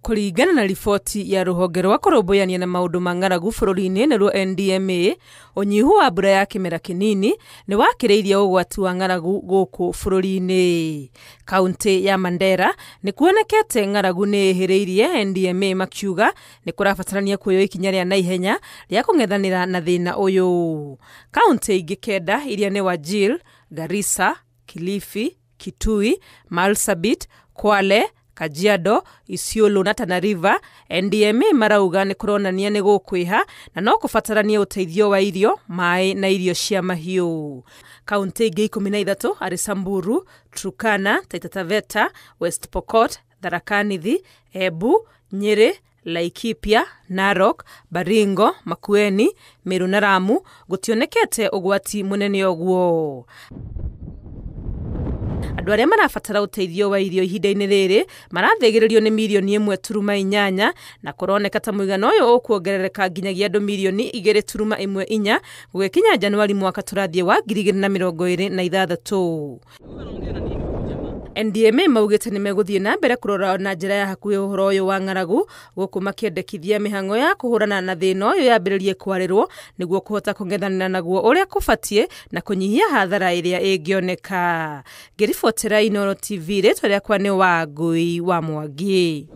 Kũringana na riboti ya rũhonge rwa kũrũmbũyania na maũndũ ma ng'aragu bũrũri-inĩ nĩruo NDMA, ũnyihu wa mbura ya kĩmera kĩnini nĩ wakĩrĩirie ũgwati wa ng'aragu gũkũ bũrũri-inĩ. Kaunti ya Mandera nĩ kuonekete ng'aragu nĩ ĩhĩrĩirie, NDMA makiuga nĩ kũrabatarania kuoywo ikinya rĩa naihenya rĩa kũng'ethanĩra na thĩna ũyũ. Kaunti ingĩ kenda iria nĩ Wajir, Garissa, Kilifi, Kitui, Marsabit, Kwale, Kajiado, Isiolo na Tana River, NDMA marauga nĩ kũronania nĩ gũkwĩha na no kũbatarania ũteithio wa irio, maĩ na irio cia mahiũ. Kaunti ingĩ 13 arĩ Samburu, Turkana, Taita Taveta, West Pokot, Tharaka Nithi, Embu, Nyeri, Laikipia, Narok, Baringo, Makueni, Meru na Lamu gũtionekete ũgwati mũnene ũguo. Andũ arĩa marabatara ũteithio wa irio ihinda-inĩ rĩrĩ marathĩgĩrĩrio nĩ milioni 1.8 na kũroneka ta mũigana ũyũ ũkuongerereka nginyagia andũ milioni 2.14 gũgĩkinya Januari mwaka tũrathiĩ wa 2026. NDMA maugĩte nĩ megũthiĩ na mbere kũrora na njĩra ya hakuhĩ ũhoro ũyũ wa ng'aragu gũkũ makĩendekithia mĩhang'o ya kũhũrana na thĩna ũyũ yambĩrĩrie kwarĩrwo nĩguo kũhota kũng'ethanĩra naguo ũrĩa kũbatiĩ na kũnyihia hathara ĩrĩa ĩngĩoneka. Ngĩribotera Inooro TV, rĩtwa rĩakwa nĩ Wangui wa Mwangi.